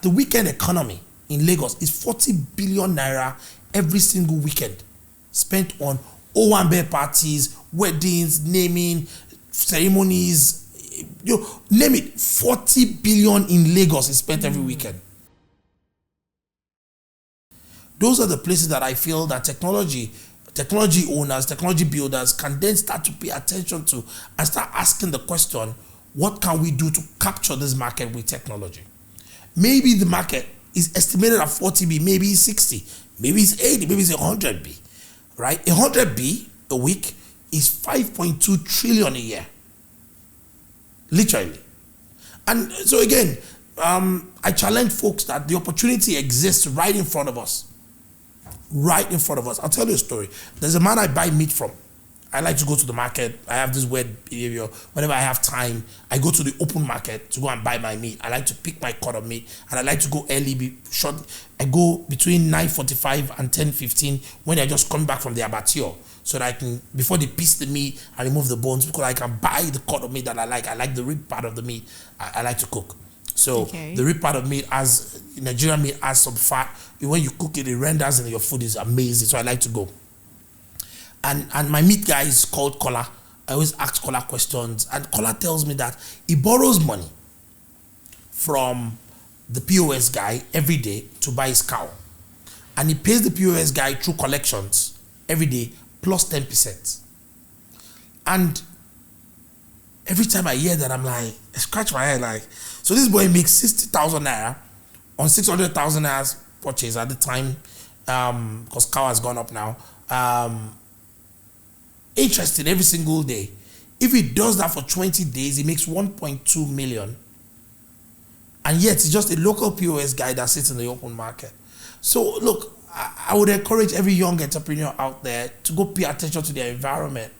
the weekend economy in Lagos is 40 billion naira every single weekend spent on Owambe parties, weddings, naming, ceremonies, name it. 40 billion in Lagos is spent every weekend. Those are the places that I feel that technology owners, technology builders can then start to pay attention to and start asking the question, what can we do to capture this market with technology? Maybe the market is estimated at 40 B, maybe it's 60, maybe it's 80, maybe it's 100 B, right? 100 B a week is 5.2 trillion a year, literally. And so again, I challenge folks that the opportunity exists right in front of us. Right in front of us. I'll tell you a story. There's a man I buy meat from. I like to go to the market. I have this weird behavior. Whenever I have time, I go to the open market to go and buy my meat. I like to pick my cut of meat, and I like to go early, short. I go between 9:45 and 10:15 when they're just coming back from the abattoir, so that I can, before they piece the meat and remove the bones, because I can buy the cut of meat that I like. I like the rib part of the meat. I like to cook. So the rib part of meat, as Nigerian meat, has some fat. When you cook it, it renders and your food is amazing. So I like to go. And my meat guy is called Kola. I always ask Kola questions. And Kola tells me that he borrows money from the POS guy every day to buy his cow. And he pays the POS guy through collections every day plus 10%. And every time I hear that, I'm like, I scratch my head like, so this boy makes 60,000 naira on 600,000 naira purchase at the time, because cow has gone up now. Interesting every single day. If he does that for 20 days, he makes 1.2 million. And yet, it's just a local POS guy that sits in the open market. So, look, I would encourage every young entrepreneur out there to go pay attention to their environment,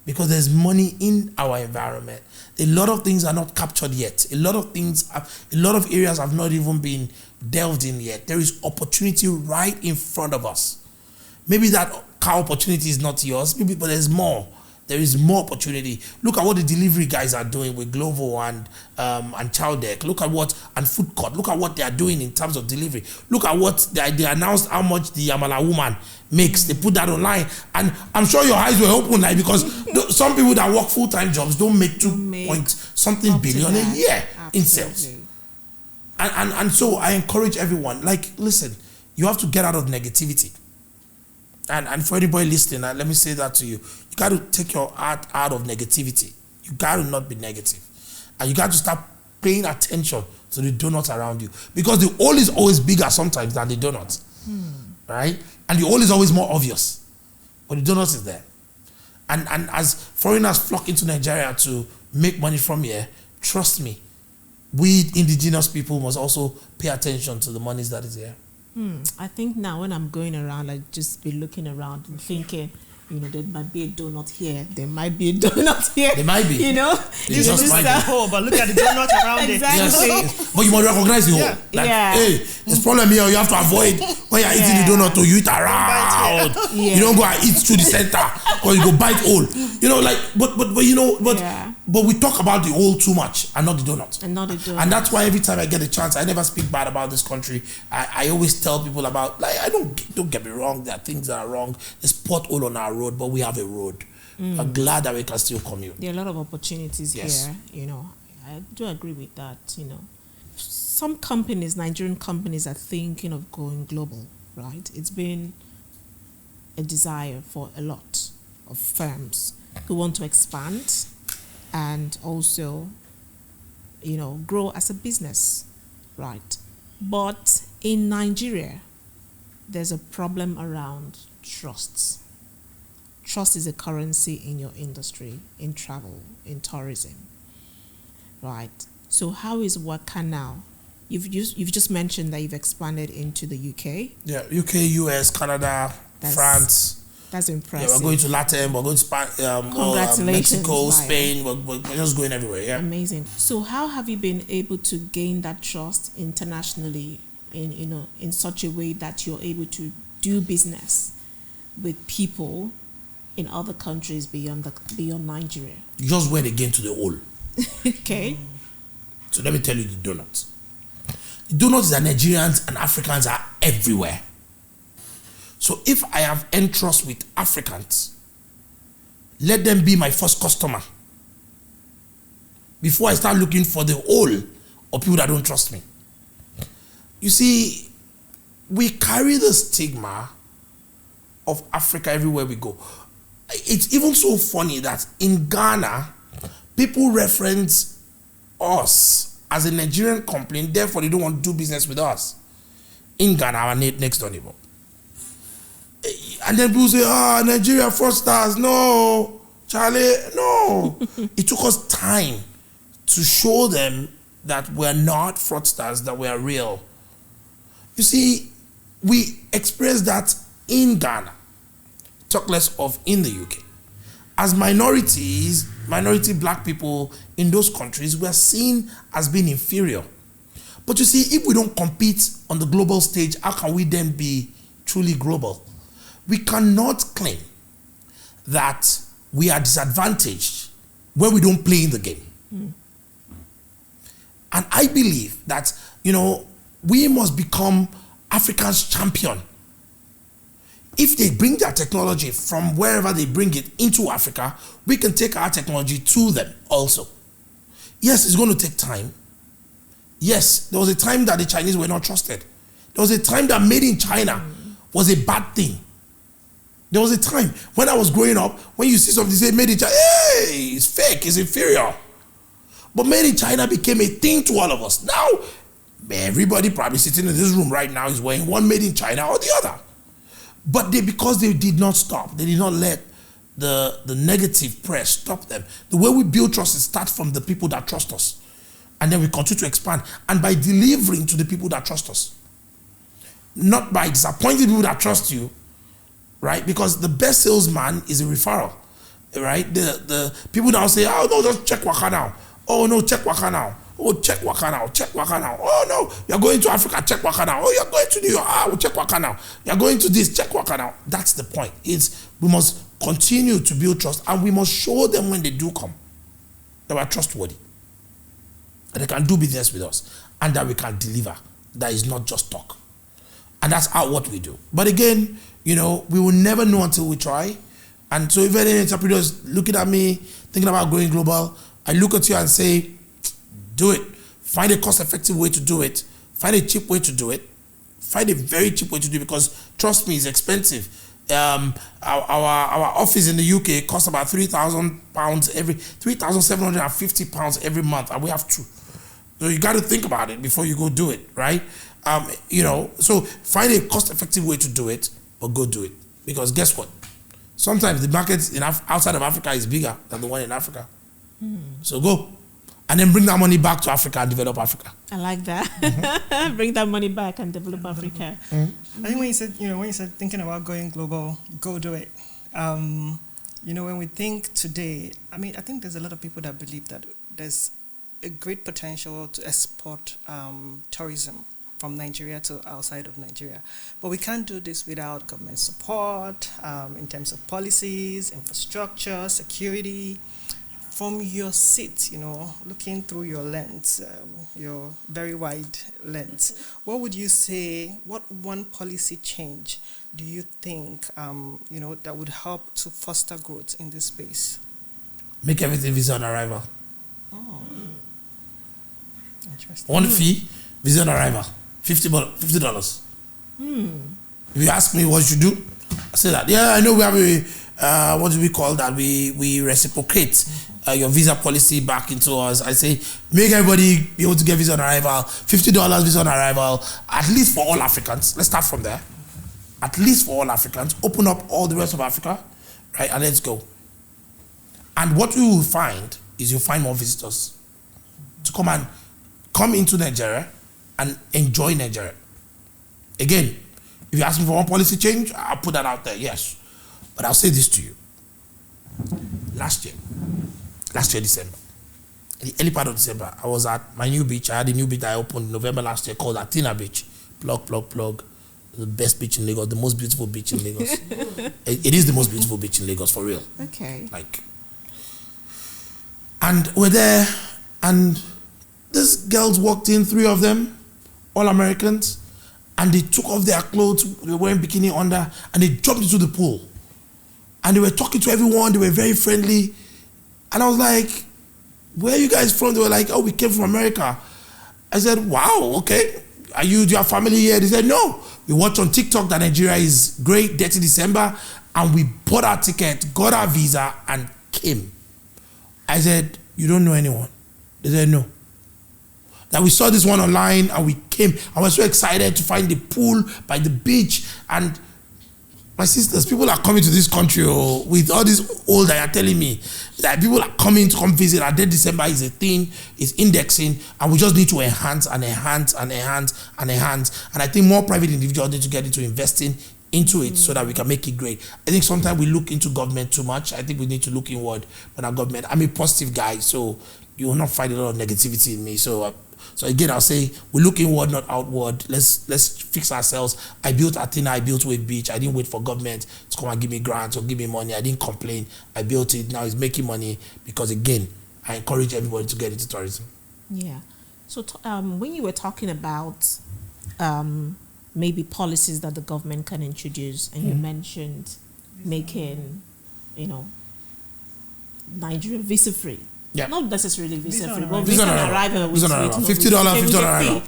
because there's money in our environment. A lot of things are not captured yet. A lot of areas have not even been delved in yet. There is opportunity right in front of us. Maybe that cow opportunity is not yours, maybe, but there's more. There is more opportunity. Look at what the delivery guys are doing with Glovo and Chowdeck. Look at what, and Food Court. Look at what they are doing in terms of delivery. Look at what they announced how much the Amala woman makes. They put that online. And I'm sure your eyes were open, like, because some people that work full-time jobs don't make 2 point something billion a year in sales. And so I encourage everyone, like, listen, you have to get out of negativity. And for anybody listening, let me say that to you. You got to take your heart out of negativity. You got to not be negative. And you got to start paying attention to the donuts around you. Because the hole is always bigger sometimes than the donuts. Right? And the hole is always more obvious. But the donuts is there. And as foreigners flock into Nigeria to make money from here, trust me, we indigenous people must also pay attention to the monies that is here. I think now when I'm going around, I just be looking around and thinking, there might be a donut here. There might be a donut here. There might be. You just might be. Oh, but look at the donut around exactly. it. Yes. But you must recognize the hole. Hey, there's problem here. You have to avoid when you're eating the donut, or you eat around. You don't go and eat through the center, or you go bite hole. But we talk about the hole too much and not the donut. And that's why every time I get a chance, I never speak bad about this country. I always tell people about, like, don't get me wrong, there are things that are wrong. There's pothole on our road, but we have a road. I'm glad that we can still commute. There are a lot of opportunities here, I do agree with that, Some companies, Nigerian companies, are thinking of going global, right? It's been a desire for a lot of firms who want to expand and also, grow as a business, right? But in Nigeria, there's a problem around trust. Trust is a currency in your industry, in travel, in tourism, right? So how is Wakanow? You've just mentioned that you've expanded into the UK. Yeah, UK, US, Canada, France. That's impressive. Yeah, we're going to Latin, we're going to Mexico, Spain. We're just going everywhere. Yeah, amazing. So how have you been able to gain that trust internationally in such a way that you're able to do business with people in other countries beyond Nigeria? You just went again to the hole. Okay. So let me tell you the donuts. do notice that Nigerians and Africans are everywhere. So if I have entrust with Africans, let them be my first customer before I start looking for the whole of people that don't trust me. You see, we carry the stigma of Africa everywhere we go. It's even so funny that in Ghana, people reference us as a Nigerian company, therefore they don't want to do business with us. In Ghana, our next door neighbor. And then people say, Nigeria fraudsters. No, Charlie, no. It took us time to show them that we're not fraudsters, that we are real. You see, we experienced that in Ghana, talk less of in the UK. As minorities, minority black people in those countries, we are seen as being inferior. But you see, if we don't compete on the global stage, how can we then be truly global? We cannot claim that we are disadvantaged when we don't play in the game. And I believe that, we must become Africa's champion. If they bring their technology from wherever they bring it into Africa, we can take our technology to them also. Yes, it's going to take time. Yes, there was a time that the Chinese were not trusted. There was a time that made in China was a bad thing. There was a time when I was growing up, when you see something say made in China, hey, it's fake, it's inferior. But made in China became a thing to all of us. Now, everybody probably sitting in this room right now is wearing one made in China or the other. But because they did not stop, they did not let the negative press stop them. The way we build trust is start from the people that trust us. And then we continue to expand. And by delivering to the people that trust us. Not by disappointing people that trust you, right? Because the best salesman is a referral, right? The people now say, oh no, just check Wakanow. Oh no, check Wakanow. Oh, check Wakanow, check Wakanow. Oh no, you're going to Africa, check Wakanow. Oh, you're going to New York, we'll check Wakanow. You're going to this, check Wakanow. That's the point. We must continue to build trust, and we must show them when they do come that we're trustworthy, that they can do business with us, and that we can deliver. That is not just talk. And that's what we do. But again, we will never know until we try. And so if any entrepreneur is looking at me, thinking about going global, I look at you and say, do it. Find a cost-effective way to do it. Find a cheap way to do it. Find a very cheap way to do it, because trust me, it's expensive. Our office in the UK costs about £3,750 every month, and we have two. So you got to think about it before you go do it, right? So find a cost-effective way to do it, but go do it. Because guess what? Sometimes the market outside of Africa is bigger than the one in Africa. So go. And then bring that money back to Africa and develop Africa. I like that. Bring that money back and develop Africa. I think when you said thinking about going global, go do it. When we think today, I think there's a lot of people that believe that there's a great potential to export tourism from Nigeria to outside of Nigeria. But we can't do this without government support in terms of policies, infrastructure, security. From your seat, looking through your lens, your very wide lens, what would you say, what one policy change do you think, that would help to foster growth in this space? Make everything visa on arrival. Oh. Interesting. One fee, visa on arrival. $50. If you ask me what you do, I say that. Yeah, I know we have what do we call that? We reciprocate your visa policy back into us. I say, make everybody be able to get visa on arrival, $50 visa on arrival, at least for all Africans. Let's start from there. At least for all Africans. Open up all the rest of Africa, right? And let's go. And what we will find is you'll find more visitors to come into Nigeria and enjoy Nigeria. Again, if you ask me for one policy change, I'll put that out there, yes. But I'll say this to you. Last year, December, in the early part of December, I was at my new beach. I had a new beach that I opened in November last year called Athena Beach. Plug. The best beach in Lagos, the most beautiful beach in Lagos. It is the most beautiful beach in Lagos, for real. Okay. And we're there, and these girls walked in, 3 of them, all Americans, and they took off their clothes, they were wearing bikini under, and they jumped into the pool. And they were talking to everyone, they were very friendly. And I was like, where are you guys from? They were like, oh, we came from America. I said, wow, okay. Do you have family here? They said, no. We watched on TikTok that Nigeria is great, dirty December, and we bought our ticket, got our visa, and came. I said, you don't know anyone? They said, no. That we saw this one online and we came. I was so excited to find the pool by the beach. And my sisters, people are coming to this country with all this old that you're telling me. That people are coming to come visit. And then December is a thing, is indexing, and we just need to enhance and enhance and enhance and enhance. And I think more private individuals need to get into investing into it so that we can make it great. I think sometimes we look into government too much. I think we need to look inward when our government. I'm a positive guy, so you will not find a lot of negativity in me. So again, I'll say we look inward, not outward. Let's fix ourselves. I built Athena, I built Wave Beach. I didn't wait for government to come and give me grants or give me money. I didn't complain. I built it. Now it's making money because, again, I encourage everybody to get into tourism. Yeah. So when you were talking about maybe policies that the government can introduce, and you mentioned making, Nigeria visa-free. Yeah. Not necessarily visa-free, but Visa visa on on arrival. $50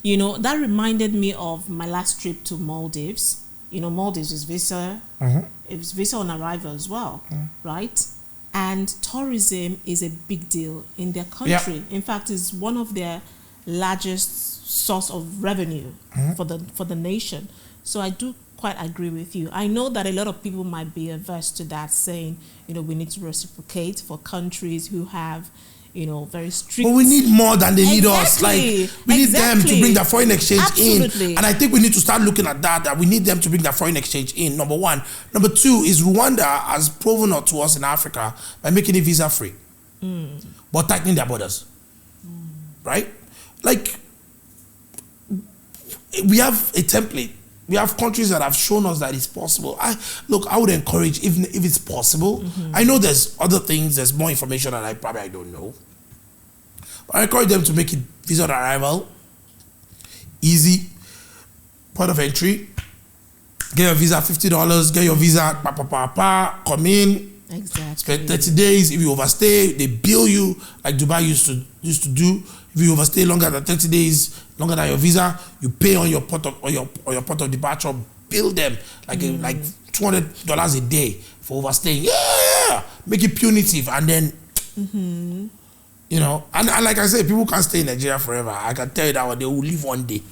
arrival. That reminded me of my last trip to Maldives. Maldives is visa. It was visa on arrival as well, right? And tourism is a big deal in their country. Yeah. In fact, it's one of their largest source of revenue for the nation. So I do quite agree with you. I know that a lot of people might be averse to that, saying, we need to reciprocate for countries who have, very strict. But we need more than they need us. Like, we need them to bring their foreign exchange in. And I think we need to start looking at that we need them to bring their foreign exchange in, number one. Number two is Rwanda has proven it to us in Africa by making it visa-free, but tightening their borders, right? Like, we have a template. We have countries that have shown us that it's possible. I would encourage, if it's possible. I know there's other things, there's more information that I don't know. But I encourage them to make it visa on arrival, easy, point of entry, get your visa $50, get your visa, come in. Exactly. Spend 30 days. If you overstay, they bill you like Dubai used to do. If you overstay longer than 30 days, longer than your visa, you pay on your port of departure. Bill them like $200 a day for overstaying. Yeah, make it punitive, and then and like I said, people can't stay in Nigeria forever. I can tell you that they will leave one day.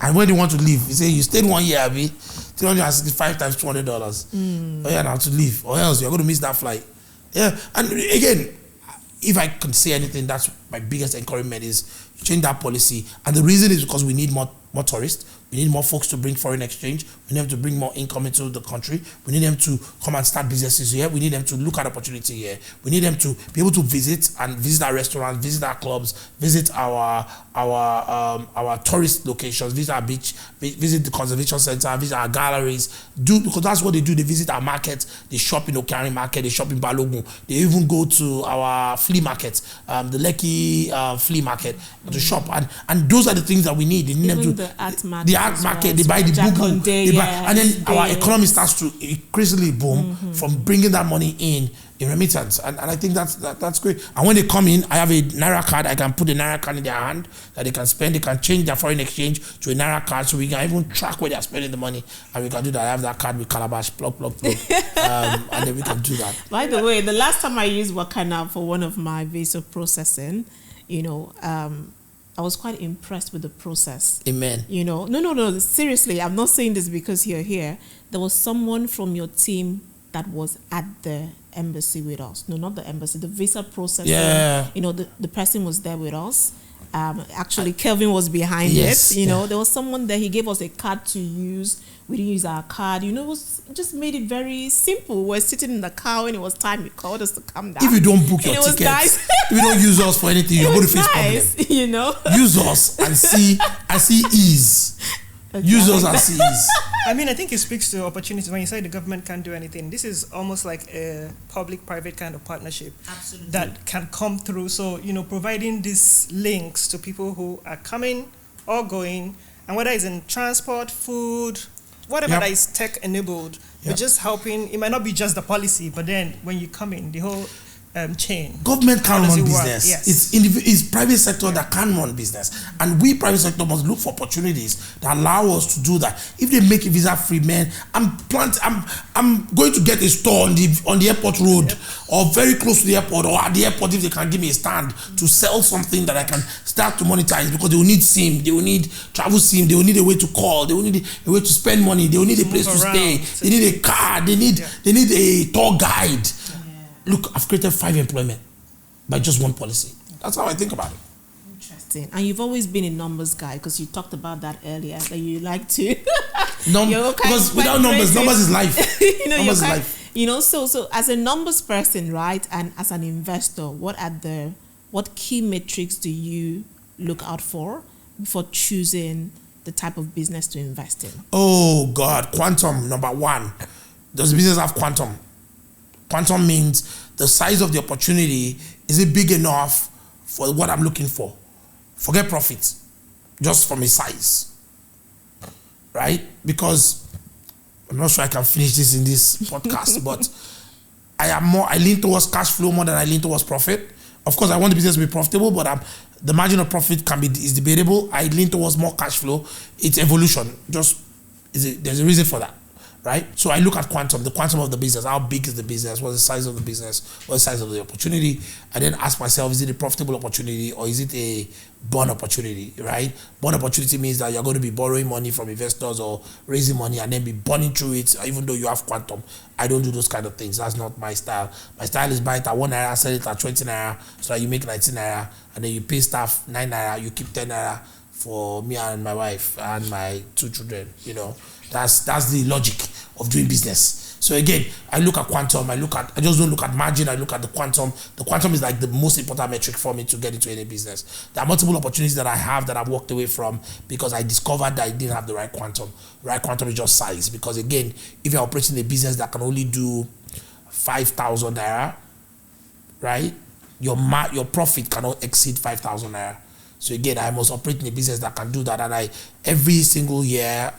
And when they want to leave, you say you stayed 1 year, Abi, 365 times $200. Oh yeah, now to leave, or else you're going to miss that flight. Yeah, and again, if I can say anything, that's my biggest encouragement is change that policy. And the reason is because we need more tourists. We need more folks to bring foreign exchange. We need them to bring more income into the country. We need them to come and start businesses here. We need them to look at opportunity here. We need them to be able to visit our restaurants, visit our clubs, visit our tourist locations, visit our beach, visit the conservation center, visit our galleries. Because that's what they do. They visit our markets. They shop in Okari Market. They shop in Balogun. They even go to our flea market, the Lekki flea market, to shop. And those are the things that we need. They need them to the art market, they buy the book, and then our economy starts to increasingly boom from bringing that money in remittance, and I think that's great. And when they come in, I have a Naira card. I can put the Naira card in their hand that they can spend. They can change their foreign exchange to a Naira card, so we can even track where they're spending the money, and we can do that. I have that card with Calabash, plug, and then we can do that. By the way, the last time I used Wakanow for one of my visa processing, I was quite impressed with the process. Amen. No. Seriously, I'm not saying this because you're here. There was someone from your team that was at the embassy with us. No, not the embassy, the visa processing. Yeah. The person was there with us. Actually, Kelvin was behind it. There was someone there. He gave us a card to use. We didn't use our card. It just made it very simple. We're sitting in the car when it was time. He called us to come down. If you don't book your tickets, nice. if you don't use us for anything, you're going to face problem. Use us and see ease. Okay. Use us and see ease. I think it speaks to opportunities. When you say the government can't do anything, this is almost like a public-private kind of partnership. Absolutely. That can come through. So, providing these links to people who are coming all going, and whether it's in transport, food, whatever that is tech enabled, we're just helping. It might not be just the policy, but then when you come in, the whole chain. Government can run business. Yes. It's private sector that can run business, and we private sector must look for opportunities that allow us to do that. If they make it visa free, man, I'm going to get a store on the airport road, or very close to the airport, or at the airport if they can give me a stand to sell something that I can start to monetize, because they will need SIM, they will need travel SIM, they will need a way to call, they will need a way to spend money, they will need a place to stay, they need a car, they need a tour guide. Look, I've created 5 employment by just one policy. That's how I think about it. Interesting. And you've always been a numbers guy, because you talked about that earlier, that you like to. Because without numbers is life. Numbers is life. So as a numbers person, right, and as an investor, what key metrics do you look out for before choosing the type of business to invest in? Oh God, quantum, number 1. Does the business have quantum? Quantum means the size of the opportunity, is it big enough for what I'm looking for? Forget profit, just from a size, right? Because I'm not sure I can finish this in this podcast, but I lean towards cash flow more than I lean towards profit. Of course, I want the business to be profitable, but the margin of profit is debatable. I lean towards more cash flow. It's evolution. There's a reason for that. Right? So I look at quantum, the quantum of the business. How big is the business? What's the size of the business? What's the size of the opportunity? And then ask myself, is it a profitable opportunity or is it a burn opportunity, right? Burn opportunity means that you're going to be borrowing money from investors or raising money and then be burning through it, even though you have quantum. I don't do those kind of things. That's not my style. My style is buy it at 1 naira, sell it at 20 naira, so that you make 19 naira, and then you pay staff 9 naira, you keep 10 naira for me and my wife and my 2 children, That's the logic of doing business. So again, I look at quantum, I just don't look at margin, I look at the quantum. The quantum is like the most important metric for me to get into any business. There are multiple opportunities that I have that I've walked away from because I discovered that I didn't have the right quantum. Right quantum is just size. Because again, if you're operating a business that can only do 5,000 naira, right? Your profit cannot exceed 5,000 naira. So again, I must operate in a business that can do that. And every single year,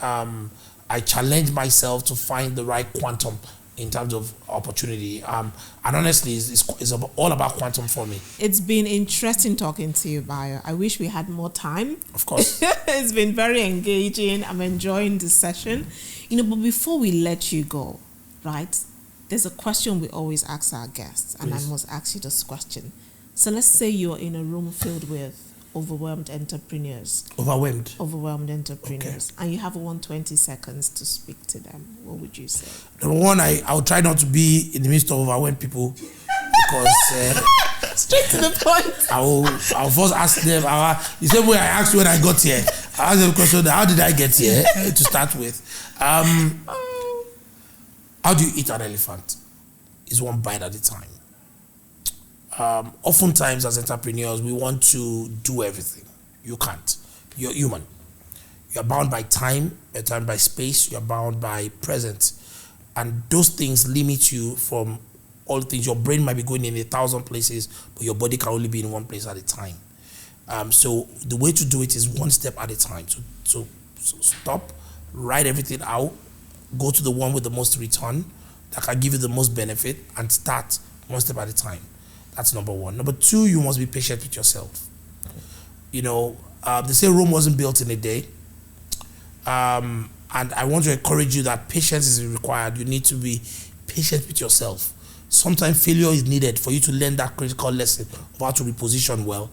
I challenge myself to find the right quantum in terms of opportunity. And honestly, it's all about quantum for me. It's been interesting talking to you, Bayo. I wish we had more time. Of course. It's been very engaging. I'm enjoying this session. But before we let you go, right, there's a question we always ask our guests. And I must ask you this question. So let's say you're in a room filled with overwhelmed entrepreneurs. Overwhelmed entrepreneurs. Okay. And you have 120 seconds to speak to them. What would you say? Number 1, I'll try not to be in the midst of overwhelmed people because straight to the point. I'll first ask them. The same way I asked when I got here. I asked them the question: how did I get here? To start with, how do you eat an elephant? It's one bite at a time. Oftentimes as entrepreneurs, we want to do everything. You can't. You're human. You're bound by time, you're bound by space, you're bound by presence. And those things limit you from all things. Your brain might be going in 1,000 places, but your body can only be in one place at a time. So the way to do it is one step at a time. So stop, write everything out, go to the one with the most return, that can give you the most benefit, and start one step at a time. That's number 1. Number 2, you must be patient with yourself. They say Rome wasn't built in a day. And I want to encourage you that patience is required. You need to be patient with yourself. Sometimes failure is needed for you to learn that critical lesson of how to reposition well.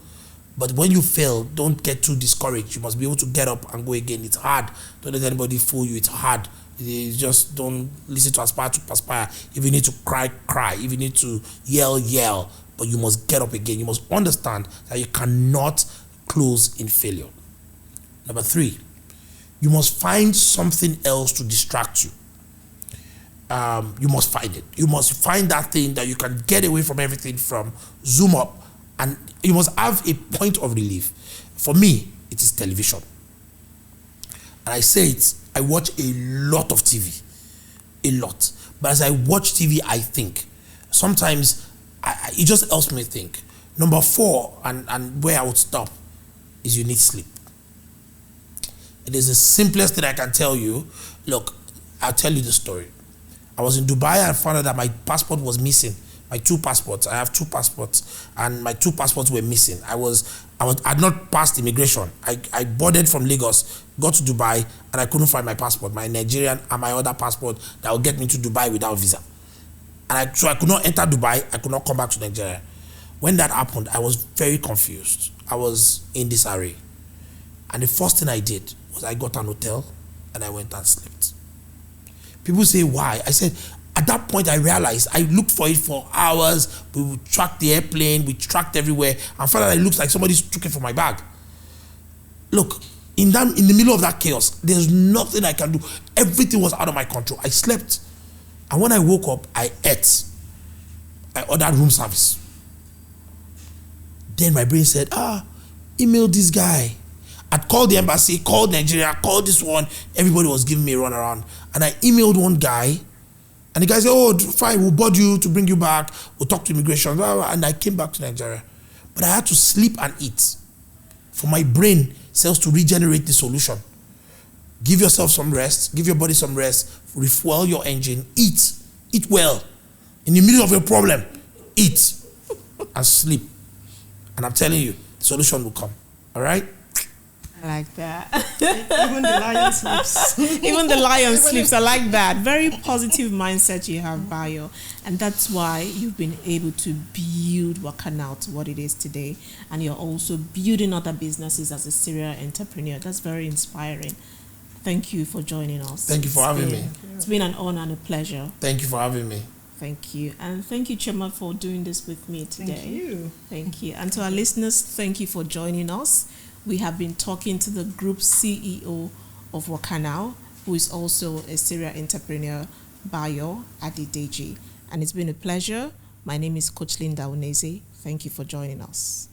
But when you fail, don't get too discouraged. You must be able to get up and go again. It's hard. Don't let anybody fool you. It's hard. You just don't listen to aspire to perspire. If you need to cry, cry. If you need to yell, yell. But you must get up again. You must understand that you cannot close in failure. Number 3, you must find something else to distract you. You must find it. You must find that thing that you can get away from everything from, zoom up, and you must have a point of relief. For me, it is television. And I say it, I watch a lot of TV. A lot. But as I watch TV, I think. Sometimes it just helps me think. Number 4, and where I would stop, is you need sleep. It is the simplest thing I can tell you. Look, I'll tell you the story. I was in Dubai and found out that my passport was missing. My 2 passports. I have 2 passports, and my 2 passports were missing. I'd not passed immigration. I boarded from Lagos, got to Dubai, and I couldn't find my passport, my Nigerian and my other passport that would get me to Dubai without visa. So I could not enter Dubai. I could not come back to Nigeria. When that happened, I was very confused. I was in disarray. And the first thing I did was I got an hotel and I went and slept. People say, why? I said, at that point, I realized I looked for it for hours. We would track the airplane, we tracked everywhere, and found out it looks like somebody took it from my bag. Look, in the middle of that chaos, there's nothing I can do. Everything was out of my control. I slept. And when I woke up, I ate. I ordered room service. Then my brain said, email this guy. I'd called the embassy, called Nigeria, called this one. Everybody was giving me a runaround. And I emailed one guy. And the guy said, oh, fine, we'll board you to bring you back. We'll talk to immigration. Blah, blah, blah. And I came back to Nigeria. But I had to sleep and eat for my brain cells to regenerate the solution. Give yourself some rest. Give your body some rest. Refuel your engine. Eat. Eat well. In the middle of your problem, eat and sleep. And I'm telling you, the solution will come. All right? I like that. Even the lion sleeps. Even the lion sleeps. I like that. Very positive mindset you have, Bayo. And that's why you've been able to build Wakanow to what it is today. And you're also building other businesses as a serial entrepreneur. That's very inspiring. Thank you for joining us. Thank you for having me. It's been an honor and a pleasure. Thank you for having me. Thank you. And thank you, Chema, for doing this with me today. Thank you. Thank you. And to our listeners, thank you for joining us. We have been talking to the group CEO of Wakanow, who is also a serial entrepreneur, Bayo Adedeji. And it's been a pleasure. My name is Coach Linda Uneze. Thank you for joining us.